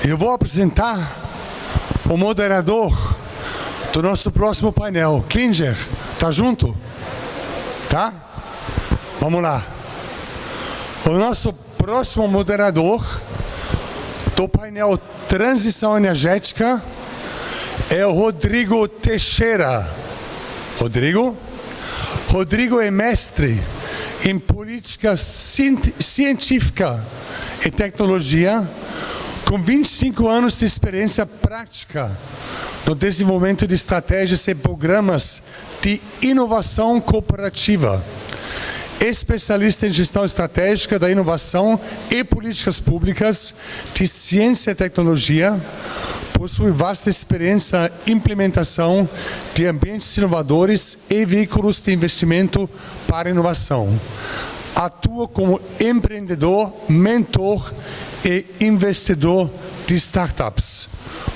Eu vou apresentar o moderador do nosso próximo painel. Klinger, tá junto? Tá? Vamos lá. O nosso próximo moderador do painel Transição Energética é o Rodrigo Teixeira. Rodrigo é mestre em política científica e tecnologia, com 25 anos de experiência prática no desenvolvimento de estratégias e programas de inovação cooperativa. Especialista em gestão estratégica da inovação e políticas públicas de ciência e tecnologia, possui vasta experiência na implementação de ambientes inovadores e veículos de investimento para inovação. Atua como empreendedor, mentor e investidor de startups.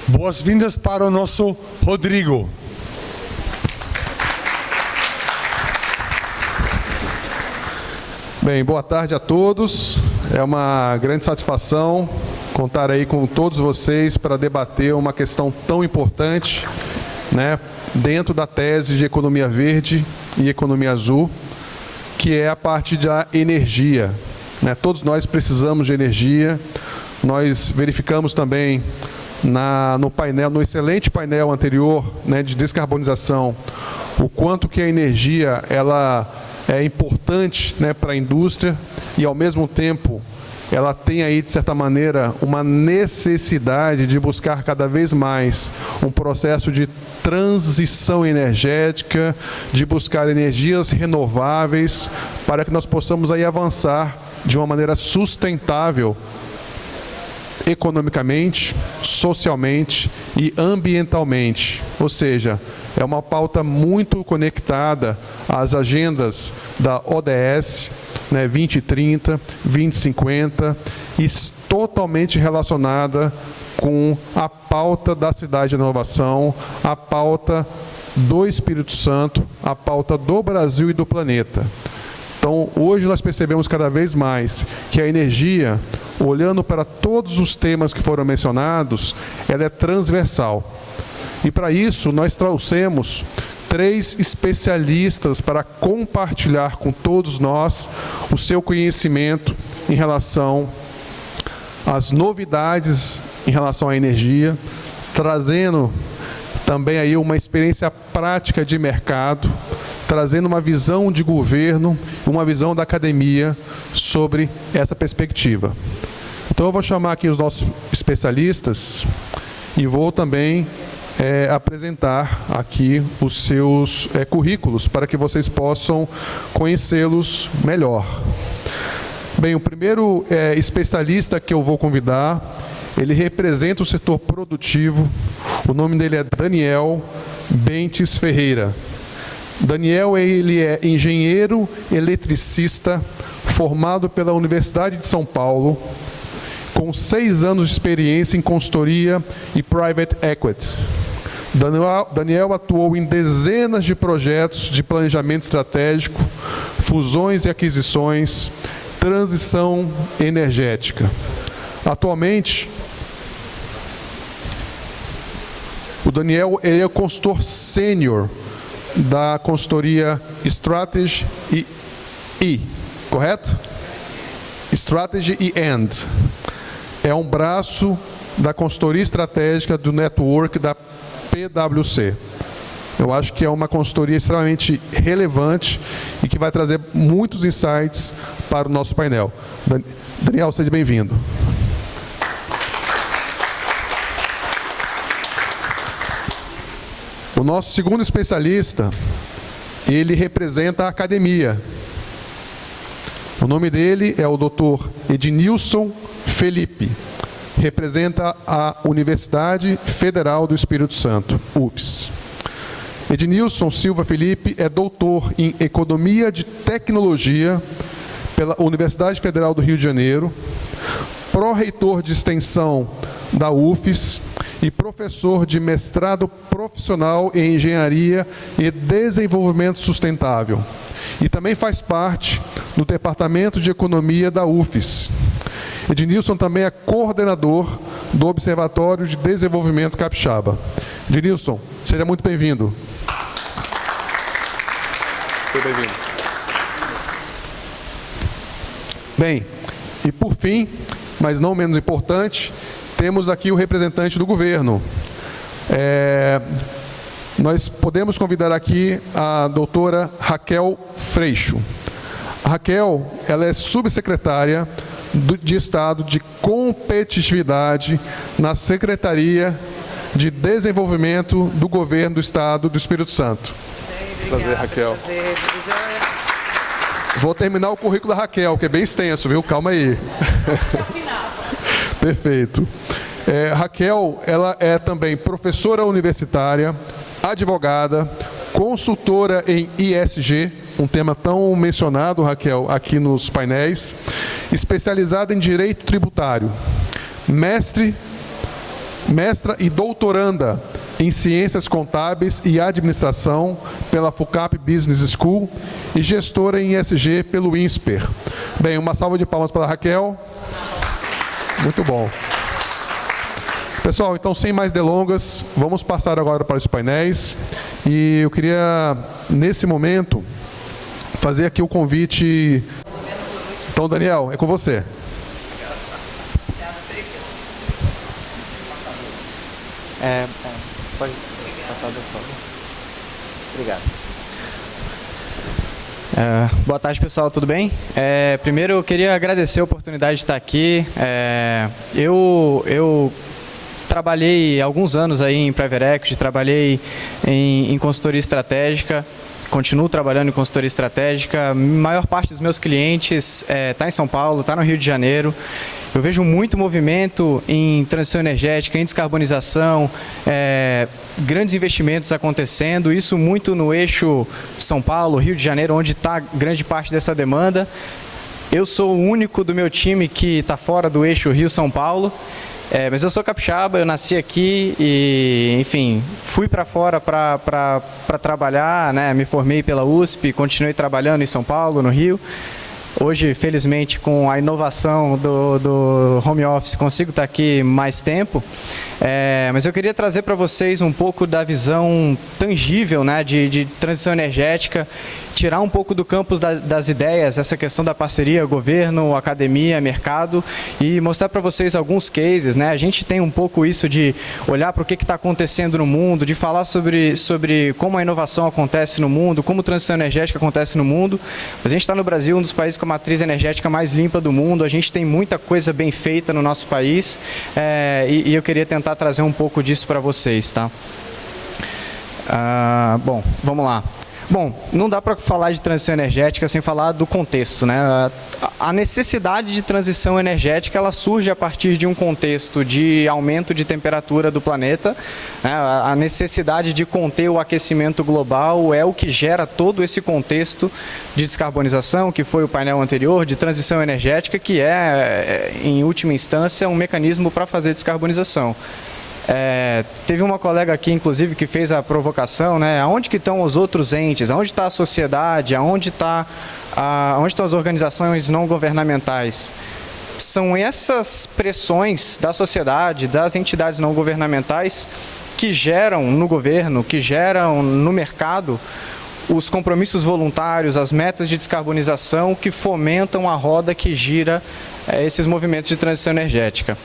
Boas-vindas para o nosso Rodrigo. Bem, boa tarde a todos. É uma grande satisfação contar aí com todos vocês para debater uma questão tão importante, né, dentro da tese de economia verde e economia azul, que é a parte da energia, né? Todos nós precisamos de energia. Nós verificamos também no painel, no excelente painel anterior, né, de descarbonização, o quanto que a energia ela é importante, né, para a indústria e, ao mesmo tempo, ela tem aí, de certa maneira, uma necessidade de buscar cada vez mais um processo de transição energética, de buscar energias renováveis, para que nós possamos aí avançar de uma maneira sustentável, economicamente, socialmente e ambientalmente. Ou seja, é uma pauta muito conectada às agendas da ODS, né, 2030, 2050, e totalmente relacionada com a pauta da cidade de inovação, a pauta do Espírito Santo, a pauta do Brasil e do planeta. Então, hoje nós percebemos cada vez mais que a energia, olhando para todos os temas que foram mencionados, ela é transversal. E para isso, nós trouxemos 3 especialistas para compartilhar com todos nós o seu conhecimento em relação às novidades em relação à energia, trazendo também aí uma experiência prática de mercado, trazendo uma visão de governo, uma visão da academia sobre essa perspectiva. Então eu vou chamar aqui os nossos especialistas e vou também apresentar aqui os seus currículos para que vocês possam conhecê-los melhor. Bem, o primeiro especialista que eu vou convidar, ele representa o setor produtivo. O nome dele é Daniel Bentes Ferreira. Daniel, ele é engenheiro eletricista, formado pela Universidade de São Paulo, com 6 anos de experiência em consultoria e private equity. Daniel atuou em dezenas de projetos de planejamento estratégico, fusões e aquisições, transição energética. Atualmente, o Daniel é o consultor sênior da consultoria Strategy e correto? Strategy e End. É um braço da consultoria estratégica do network da PwC. Eu acho que é uma consultoria extremamente relevante e que vai trazer muitos insights para o nosso painel. Daniel, seja bem-vindo. O nosso segundo especialista, ele representa a academia. O nome dele é o Dr. Ednilson Felipe. Representa a Universidade Federal do Espírito Santo, UFES. Ednilson Silva Felipe é doutor em Economia de Tecnologia pela Universidade Federal do Rio de Janeiro, pró-reitor de extensão da UFES e professor de mestrado profissional em Engenharia e Desenvolvimento Sustentável. E também faz parte do Departamento de Economia da UFES. Ednilson também é coordenador do Observatório de Desenvolvimento Capixaba. Denilson, seja muito bem-vindo. Seja bem-vindo. Bem, e por fim, mas não menos importante, temos aqui o representante do governo. Nós podemos convidar aqui a doutora Raquel Freixo. A Raquel, ela é subsecretária de Estado de Competitividade na Secretaria de Desenvolvimento do Governo do Estado do Espírito Santo. Prazer, Raquel. Prazer. Vou terminar o currículo da Raquel, que é bem extenso, viu? Calma aí. Perfeito. Raquel, ela é também professora universitária, advogada, consultora em ISG, um tema tão mencionado, Raquel, aqui nos painéis, especializada em Direito Tributário, mestra e doutoranda em Ciências Contábeis e Administração pela FUCAP Business School e gestora em ISG pelo INSPER. Bem, uma salva de palmas para a Raquel. Muito bom. Pessoal, então, sem mais delongas, vamos passar agora para os painéis. E eu queria, nesse momento, fazer aqui o convite. Então, Daniel, é com você. Pode passar, por favor. Obrigado. Boa tarde, pessoal, tudo bem? Primeiro, eu queria agradecer a oportunidade de estar aqui. Eu trabalhei alguns anos aí em Private Equity, trabalhei em consultoria estratégica, continuo trabalhando em consultoria estratégica. A maior parte dos meus clientes está em São Paulo, está no Rio de Janeiro. Eu vejo muito movimento em transição energética, em descarbonização, grandes investimentos acontecendo, isso muito no eixo São Paulo, Rio de Janeiro, onde está grande parte dessa demanda. Eu sou o único do meu time que está fora do eixo Rio-São Paulo. Mas eu sou capixaba, eu nasci aqui e, enfim, fui para fora para trabalhar, né? Me formei pela USP, continuei trabalhando em São Paulo, no Rio. Hoje, felizmente, com a inovação do home office, consigo estar aqui mais tempo. Mas eu queria trazer para vocês um pouco da visão tangível, né, de transição energética, tirar um pouco do campo das ideias, essa questão da parceria governo, academia, mercado, e mostrar para vocês alguns cases, né? A gente tem um pouco isso de olhar para o que está acontecendo no mundo, de falar sobre como a inovação acontece no mundo, como a transição energética acontece no mundo. A gente está no Brasil, um dos países com a matriz energética mais limpa do mundo, a gente tem muita coisa bem feita no nosso país, e eu queria tentar trazer um pouco disso para vocês, tá? Bom, vamos lá. Bom, não dá para falar de transição energética sem falar do contexto, né? A necessidade de transição energética, ela surge a partir de um contexto de aumento de temperatura do planeta, né? A necessidade de conter o aquecimento global é o que gera todo esse contexto de descarbonização, que foi o painel anterior, de transição energética, que em última instância, um mecanismo para fazer descarbonização. Teve uma colega aqui, inclusive, que fez a provocação, né? Aonde que estão os outros entes? Aonde está a sociedade? Onde estão as organizações não governamentais? São essas pressões da sociedade, das entidades não governamentais, que geram no governo, que geram no mercado, os compromissos voluntários, as metas de descarbonização que fomentam a roda que gira esses movimentos de transição energética.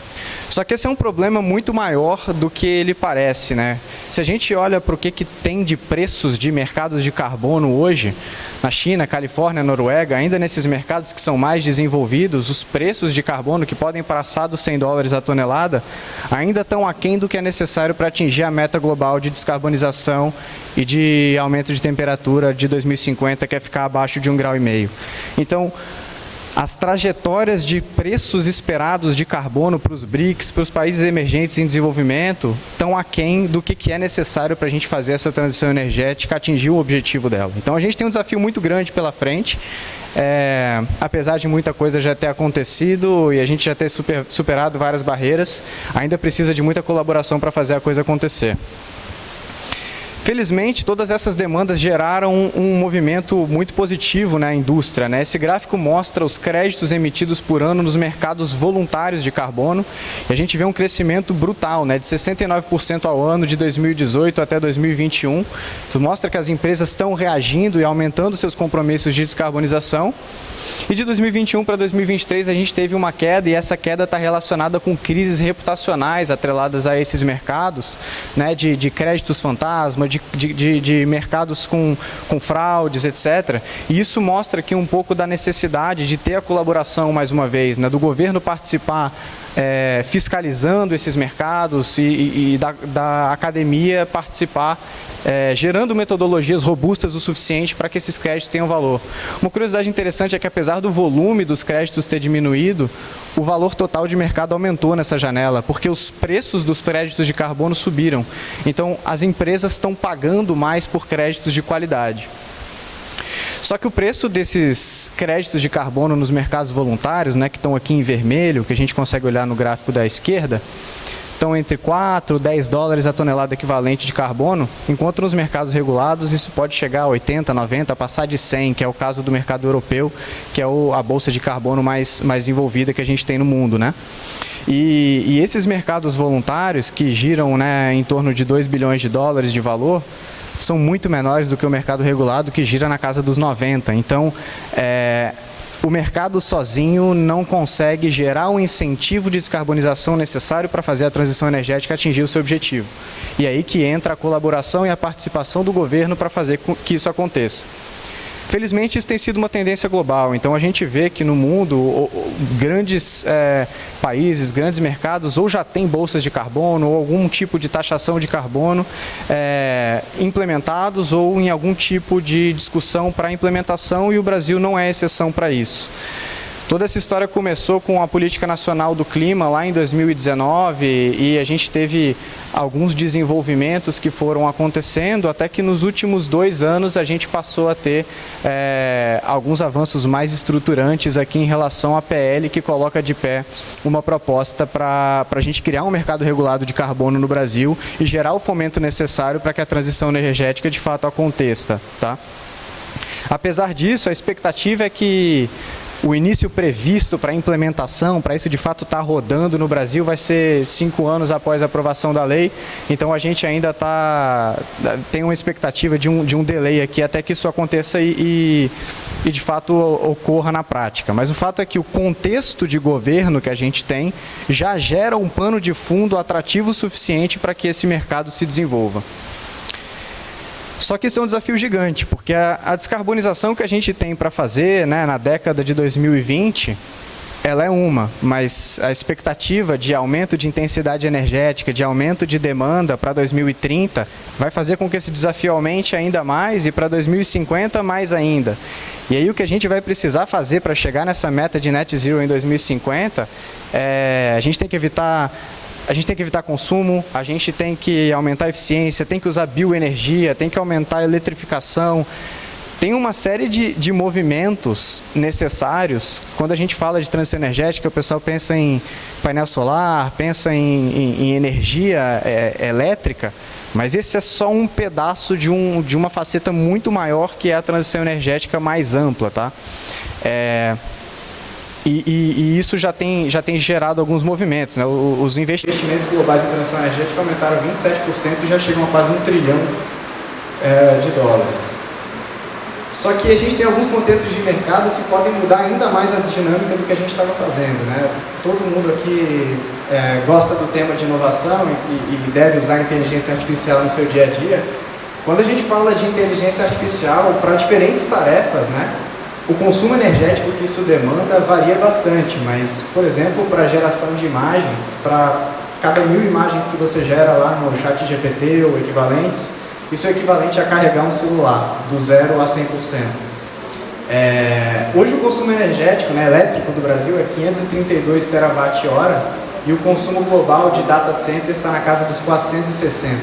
Só que esse é um problema muito maior do que ele parece, né? Se a gente olha para o que tem de preços de mercados de carbono hoje, na China, Califórnia, Noruega, ainda nesses mercados que são mais desenvolvidos, os preços de carbono que podem passar dos $100 a tonelada ainda estão aquém do que é necessário para atingir a meta global de descarbonização e de aumento de temperatura de 2050, que é ficar abaixo de 1,5 graus. Então, as trajetórias de preços esperados de carbono para os BRICS, para os países emergentes em desenvolvimento, estão aquém do que é necessário para a gente fazer essa transição energética, atingir o objetivo dela. Então a gente tem um desafio muito grande pela frente, apesar de muita coisa já ter acontecido e a gente já ter superado várias barreiras, ainda precisa de muita colaboração para fazer a coisa acontecer. Felizmente, todas essas demandas geraram um movimento muito positivo na indústria, né? Esse gráfico mostra os créditos emitidos por ano nos mercados voluntários de carbono, e a gente vê um crescimento brutal, né? De 69% ao ano de 2018 até 2021. Isso mostra que as empresas estão reagindo e aumentando seus compromissos de descarbonização. E de 2021 para 2023 a gente teve uma queda, e essa queda está relacionada com crises reputacionais atreladas a esses mercados, né, de créditos fantasma, de mercados com fraudes, etc. E isso mostra aqui um pouco da necessidade de ter a colaboração, mais uma vez, né, do governo participar fiscalizando esses mercados e da academia participar, gerando metodologias robustas o suficiente para que esses créditos tenham valor. Uma curiosidade interessante é que, apesar do volume dos créditos ter diminuído, o valor total de mercado aumentou nessa janela, porque os preços dos créditos de carbono subiram. Então, as empresas estão pagando mais por créditos de qualidade. Só que o preço desses créditos de carbono nos mercados voluntários, né, que estão aqui em vermelho, que a gente consegue olhar no gráfico da esquerda, estão entre 4 e 10 dólares a tonelada equivalente de carbono, enquanto nos mercados regulados isso pode chegar a 80, 90, passar de 100, que é o caso do mercado europeu, que é a bolsa de carbono mais envolvida que a gente tem no mundo, né? E esses mercados voluntários, que giram, né, em torno de 2 bilhões de dólares de valor, são muito menores do que o mercado regulado, que gira na casa dos 90. Então, o mercado sozinho não consegue gerar um incentivo de descarbonização necessário para fazer a transição energética atingir o seu objetivo. E é aí que entra a colaboração e a participação do governo para fazer com que isso aconteça. Felizmente, isso tem sido uma tendência global. Então, a gente vê que no mundo, grandes países, grandes mercados, ou já têm bolsas de carbono, ou algum tipo de taxação de carbono implementados, ou em algum tipo de discussão para implementação, e o Brasil não é exceção para isso. Toda essa história começou com a Política Nacional do Clima, lá em 2019, e a gente teve alguns desenvolvimentos que foram acontecendo, até que nos últimos 2 anos a gente passou a ter alguns avanços mais estruturantes aqui em relação à PL, que coloca de pé uma proposta para a gente criar um mercado regulado de carbono no Brasil e gerar o fomento necessário para que a transição energética de fato aconteça, tá? Apesar disso, a expectativa é que o início previsto para a implementação, para isso de fato estar rodando no Brasil, vai ser 5 anos após a aprovação da lei. Então a gente ainda tem uma expectativa de um delay aqui até que isso aconteça e de fato ocorra na prática. Mas o fato é que o contexto de governo que a gente tem já gera um pano de fundo atrativo o suficiente para que esse mercado se desenvolva. Só que isso é um desafio gigante, porque a descarbonização que a gente tem para fazer, né, na década de 2020, ela é mas a expectativa de aumento de intensidade energética, de aumento de demanda para 2030, vai fazer com que esse desafio aumente ainda mais, e para 2050 mais ainda. E aí o que a gente vai precisar fazer para chegar nessa meta de net zero em 2050, a gente tem que evitar consumo, a gente tem que aumentar a eficiência, tem que usar bioenergia, tem que aumentar a eletrificação. Tem uma série de movimentos necessários. Quando a gente fala de transição energética, o pessoal pensa em painel solar, pensa em energia elétrica, mas esse é só um pedaço de uma faceta muito maior, que é a transição energética mais ampla, tá? E isso já tem gerado alguns movimentos, né? Os investimentos globais em transição energética aumentaram 27% e já chegam a quase 1 trilhão de dólares. Só que a gente tem alguns contextos de mercado que podem mudar ainda mais a dinâmica do que a gente estava fazendo, né? Todo mundo aqui gosta do tema de inovação e deve usar a inteligência artificial no seu dia a dia. Quando a gente fala de inteligência artificial para diferentes tarefas, né? O consumo energético que isso demanda varia bastante, mas, por exemplo, para geração de imagens, para cada 1000 imagens que você gera lá no ChatGPT ou equivalentes, isso é equivalente a carregar um celular, do 0 a 100%. Hoje o consumo energético, né, elétrico do Brasil é 532 terawatt-hora, e o consumo global de data center está na casa dos 460.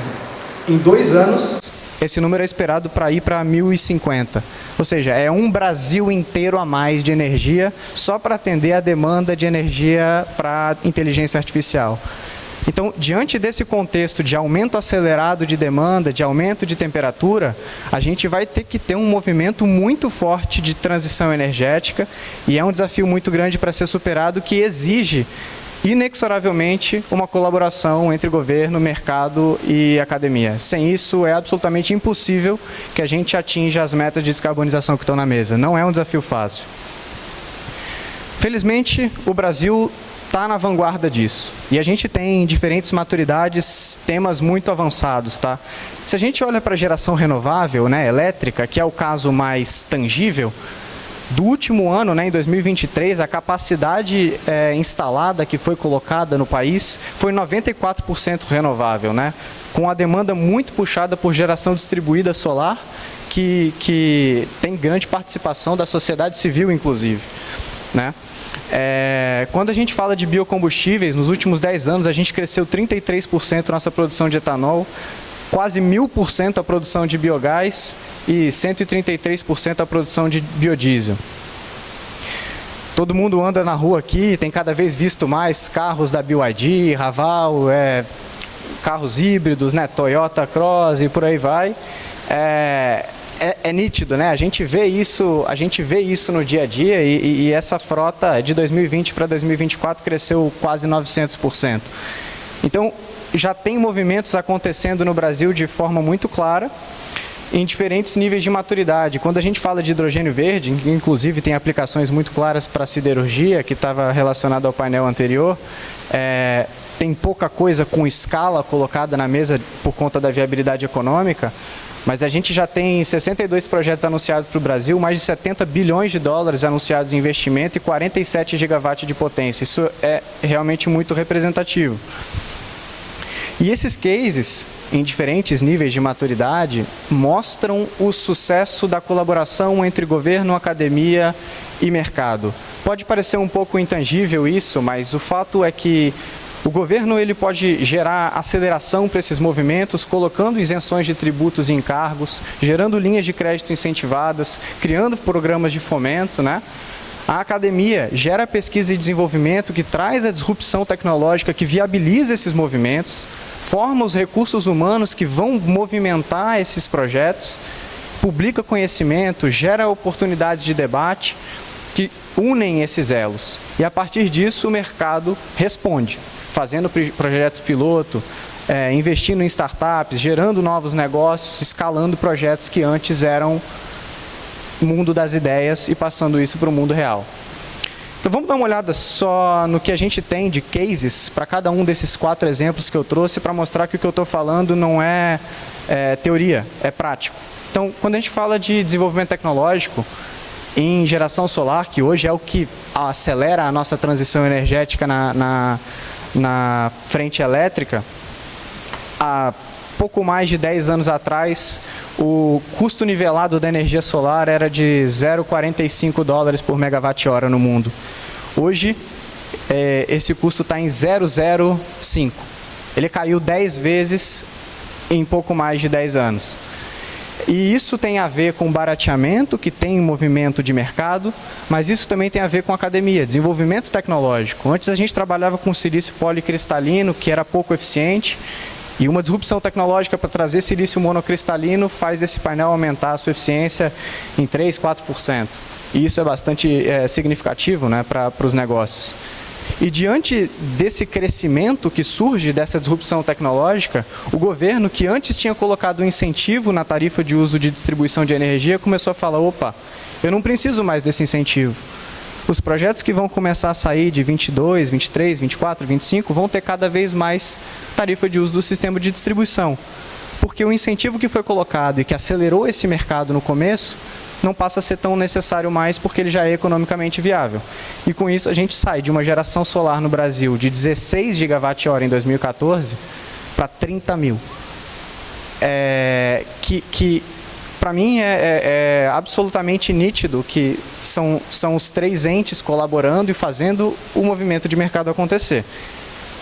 Em 2 anos, esse número é esperado para ir para 1050. Ou seja, é um Brasil inteiro a mais de energia só para atender a demanda de energia para inteligência artificial. Então, diante desse contexto de aumento acelerado de demanda, de aumento de temperatura, a gente vai ter que ter um movimento muito forte de transição energética e é um desafio muito grande para ser superado que exige inexoravelmente uma colaboração entre governo, mercado e academia. Sem isso, é absolutamente impossível que a gente atinja as metas de descarbonização que estão na mesa. Não é um desafio fácil. Felizmente, o Brasil está na vanguarda disso. E a gente tem, em diferentes maturidades, temas muito avançados. Tá? Se a gente olha para a geração renovável, né, elétrica, que é o caso mais tangível, do último ano, né, em 2023, a capacidade instalada que foi colocada no país foi 94% renovável, né, com a demanda muito puxada por geração distribuída solar, que tem grande participação da sociedade civil, inclusive. Né? Quando a gente fala de biocombustíveis, nos últimos 10 anos a gente cresceu 33% nossa produção de etanol, quase 1000% a produção de biogás e 133% a produção de biodiesel. Todo mundo anda na rua aqui, tem cada vez visto mais carros da BYD, Raval, carros híbridos, né, Toyota Cross e por aí vai. É nítido, né? A gente vê isso no dia a dia e essa frota de 2020 para 2024 cresceu quase 900%. Então, já tem movimentos acontecendo no Brasil de forma muito clara, em diferentes níveis de maturidade. Quando a gente fala de hidrogênio verde, inclusive tem aplicações muito claras para a siderurgia, que estava relacionado ao painel anterior, tem pouca coisa com escala colocada na mesa por conta da viabilidade econômica, mas a gente já tem 62 projetos anunciados para o Brasil, mais de 70 bilhões de dólares anunciados em investimento e 47 gigawatts de potência. Isso é realmente muito representativo. E esses cases, em diferentes níveis de maturidade, mostram o sucesso da colaboração entre governo, academia e mercado. Pode parecer um pouco intangível isso, mas o fato é que o governo ele pode gerar aceleração para esses movimentos, colocando isenções de tributos e encargos, gerando linhas de crédito incentivadas, criando programas de fomento, né? A academia gera pesquisa e desenvolvimento que traz a disrupção tecnológica, que viabiliza esses movimentos, forma os recursos humanos que vão movimentar esses projetos, publica conhecimento, gera oportunidades de debate que unem esses elos. E a partir disso o mercado responde, fazendo projetos piloto, investindo em startups, gerando novos negócios, escalando projetos que antes eram mundo das ideias e passando isso para o mundo real. Então vamos dar uma olhada só no que a gente tem de cases para cada um desses 4 exemplos que eu trouxe para mostrar que o que eu estou falando não é teoria, é prático. Então, quando a gente fala de desenvolvimento tecnológico em geração solar, que hoje é o que acelera a nossa transição energética na frente elétrica, há pouco mais de 10 anos atrás, o custo nivelado da energia solar era de 0,45 dólares por megawatt-hora no mundo. Hoje, esse custo está em 0,05. Ele caiu 10 vezes em pouco mais de 10 anos. E isso tem a ver com barateamento, que tem um movimento de mercado, mas isso também tem a ver com academia, desenvolvimento tecnológico. Antes a gente trabalhava com silício policristalino, que era pouco eficiente, e uma disrupção tecnológica para trazer silício monocristalino faz esse painel aumentar a sua eficiência em 3%, 4%. E isso é bastante significativo, né, para os negócios. E diante desse crescimento que surge dessa disrupção tecnológica, o governo, que antes tinha colocado um incentivo na tarifa de uso de distribuição de energia, começou a falar, opa, eu não preciso mais desse incentivo. Os projetos que vão começar a sair de 22, 23, 24, 25 vão ter cada vez mais tarifa de uso do sistema de distribuição. Porque o incentivo que foi colocado e que acelerou esse mercado no começo não passa a ser tão necessário mais porque ele já é economicamente viável. E com isso a gente sai de uma geração solar no Brasil de 16 gigawatt-hora em 2014 para 30 mil. Para mim é absolutamente nítido que são os 3 entes colaborando e fazendo o movimento de mercado acontecer.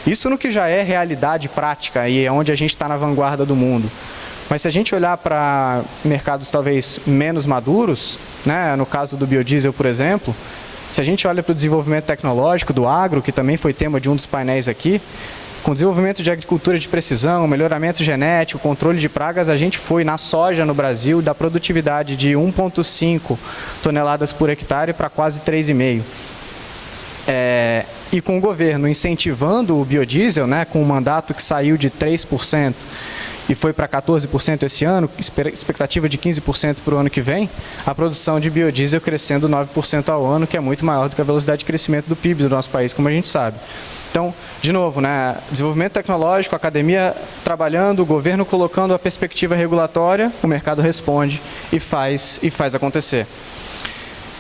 Isso no que já é realidade prática e é onde a gente está na vanguarda do mundo. Mas se a gente olhar para mercados talvez menos maduros, né, no caso do biodiesel, por exemplo, se a gente olha para o desenvolvimento tecnológico do agro, que também foi tema de um dos painéis aqui, Com o desenvolvimento de agricultura de precisão, melhoramento genético, controle de pragas, a gente foi na soja no Brasil da produtividade de 1,5 toneladas por hectare para quase 3,5. E com o governo incentivando o biodiesel, né, com um mandato que saiu de 3% e foi para 14% esse ano, expectativa de 15% para o ano que vem, a produção de biodiesel crescendo 9% ao ano, que é muito maior do que a velocidade de crescimento do PIB do nosso país, como a gente sabe. Então, de novo, né, desenvolvimento tecnológico, a academia trabalhando, o governo colocando a perspectiva regulatória, o mercado responde e faz acontecer.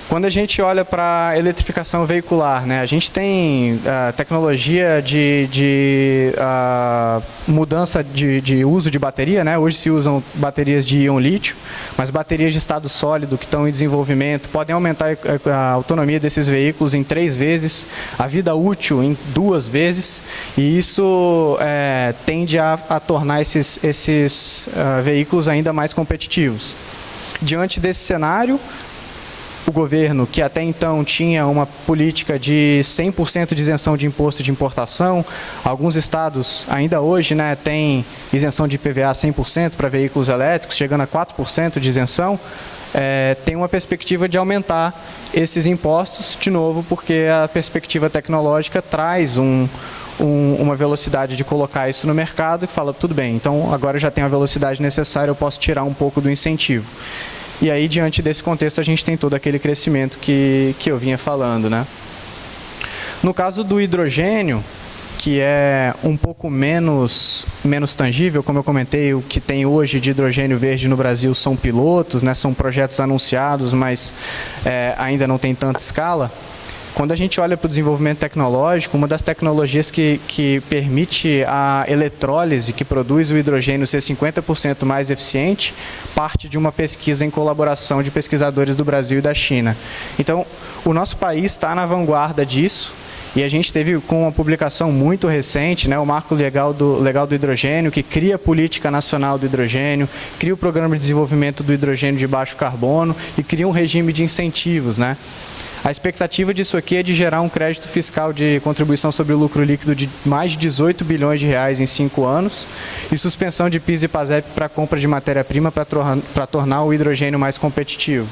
Quando a gente olha para a eletrificação veicular, né, a gente tem tecnologia de mudança de uso de bateria, né? Hoje se usam baterias de íon lítio, mas baterias de estado sólido que estão em desenvolvimento podem aumentar a autonomia desses veículos em 3 vezes, a vida útil em 2 vezes, e isso tende a tornar esses veículos ainda mais competitivos. Diante desse cenário, o governo, que até então tinha uma política de 100% de isenção de imposto de importação, alguns estados ainda hoje, né, têm isenção de IPVA 100% para veículos elétricos, chegando a 4% de isenção, tem uma perspectiva de aumentar esses impostos, de novo, porque a perspectiva tecnológica traz uma velocidade de colocar isso no mercado e fala, tudo bem, então agora eu já tenho a velocidade necessária, eu posso tirar um pouco do incentivo. E aí, diante desse contexto, a gente tem todo aquele crescimento que eu vinha falando, né? No caso do hidrogênio, que é um pouco menos tangível, como eu comentei, o que tem hoje de hidrogênio verde no Brasil são pilotos, né? São projetos anunciados, mas ainda não tem tanta escala. Quando a gente olha para o desenvolvimento tecnológico, uma das tecnologias que permite a eletrólise, que produz o hidrogênio ser 50% mais eficiente, parte de uma pesquisa em colaboração de pesquisadores do Brasil e da China. Então, o nosso país está na vanguarda disso, e a gente teve com uma publicação muito recente, né, o Marco Legal do Hidrogênio, que cria a Política Nacional do Hidrogênio, cria o Programa de Desenvolvimento do Hidrogênio de Baixo Carbono e cria um regime de incentivos, né? A expectativa disso aqui é de gerar um crédito fiscal de contribuição sobre o lucro líquido de mais de 18 bilhões de reais em 5 anos e suspensão de PIS e PASEP para compra de matéria-prima para tornar o hidrogênio mais competitivo,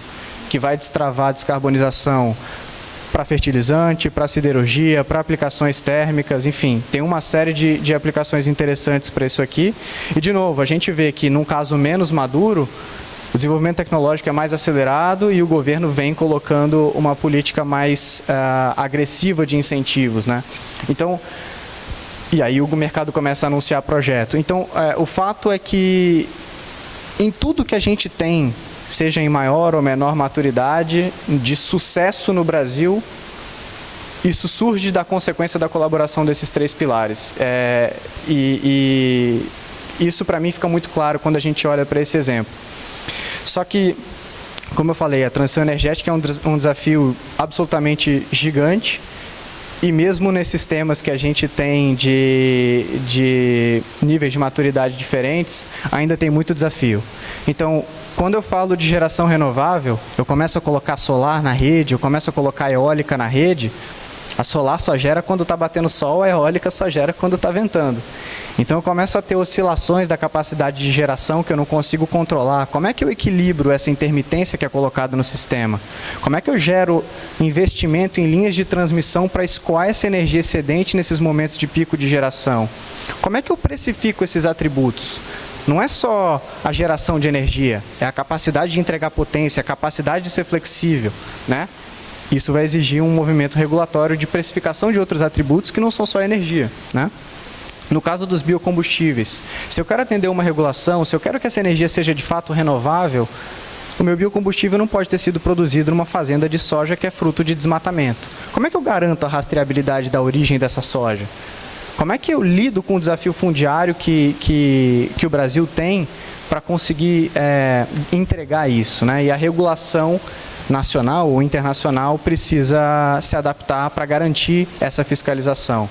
que vai destravar a descarbonização para fertilizante, para siderurgia, para aplicações térmicas, enfim, tem uma série de aplicações interessantes para isso aqui. E, de novo, a gente vê que, num caso menos maduro, o desenvolvimento tecnológico é mais acelerado e o governo vem colocando uma política mais agressiva de incentivos, né? Então, e aí o mercado começa a anunciar projeto. Então, o fato é que em tudo que a gente tem, seja em maior ou menor maturidade, de sucesso no Brasil, isso surge da consequência da colaboração desses 3 pilares. E isso, para mim, fica muito claro quando a gente olha para esse exemplo. Só que, como eu falei, a transição energética é um desafio absolutamente gigante e mesmo nesses temas que a gente tem de níveis de maturidade diferentes, ainda tem muito desafio. Então, quando eu falo de geração renovável, eu começo a colocar solar na rede, eu começo a colocar eólica na rede, a solar só gera quando está batendo sol, a eólica só gera quando está ventando. Então eu começo a ter oscilações da capacidade de geração que eu não consigo controlar. Como é que eu equilibro essa intermitência que é colocada no sistema? Como é que eu gero investimento em linhas de transmissão para escoar essa energia excedente nesses momentos de pico de geração? Como é que eu precifico esses atributos? Não é só a geração de energia, é a capacidade de entregar potência, a capacidade de ser flexível, né? Isso vai exigir um movimento regulatório de precificação de outros atributos que não são só energia, né? No caso dos biocombustíveis, se eu quero atender uma regulação, se eu quero que essa energia seja de fato renovável, o meu biocombustível não pode ter sido produzido numa fazenda de soja que é fruto de desmatamento. Como é que eu garanto a rastreabilidade da origem dessa soja? Como é que eu lido com o desafio fundiário que o Brasil tem para conseguir entregar isso, né? E a regulação nacional ou internacional precisa se adaptar para garantir essa fiscalização.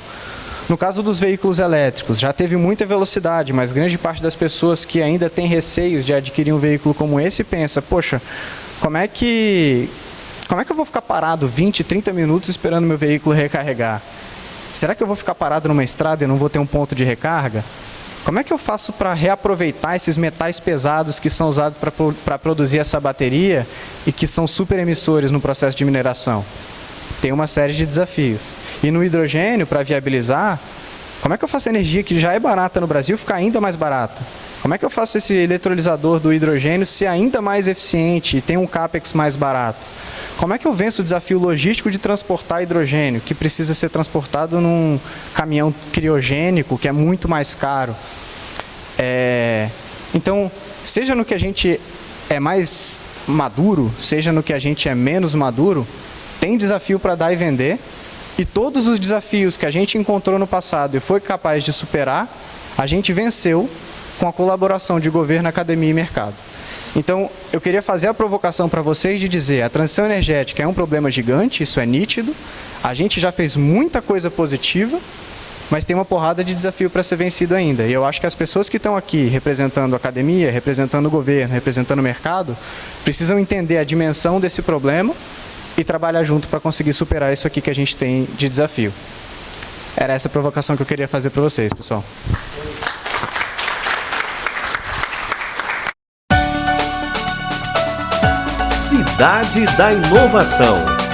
No caso dos veículos elétricos, já teve muita velocidade, mas grande parte das pessoas que ainda tem receios de adquirir um veículo como esse pensa, poxa, como é que eu vou ficar parado 20, 30 minutos esperando meu veículo recarregar? Será que eu vou ficar parado numa estrada e não vou ter um ponto de recarga? Como é que eu faço para reaproveitar esses metais pesados que são usados para produzir essa bateria e que são super emissores no processo de mineração? Tem uma série de desafios. E no hidrogênio, para viabilizar, como é que eu faço a energia que já é barata no Brasil ficar ainda mais barata? Como é que eu faço esse eletrolisador do hidrogênio ser ainda mais eficiente e ter um CAPEX mais barato? Como é que eu venço o desafio logístico de transportar hidrogênio, que precisa ser transportado num caminhão criogênico, que é muito mais caro? Então, seja no que a gente é mais maduro, seja no que a gente é menos maduro, tem desafio para dar e vender, e todos os desafios que a gente encontrou no passado e foi capaz de superar, a gente venceu com a colaboração de governo, academia e mercado. Então, eu queria fazer a provocação para vocês de dizer, a transição energética é um problema gigante, isso é nítido, a gente já fez muita coisa positiva, mas tem uma porrada de desafio para ser vencido ainda. E eu acho que as pessoas que estão aqui representando a academia, representando o governo, representando o mercado, precisam entender a dimensão desse problema e trabalhar junto para conseguir superar isso aqui que a gente tem de desafio. Era essa a provocação que eu queria fazer para vocês, pessoal. Cidade da Inovação.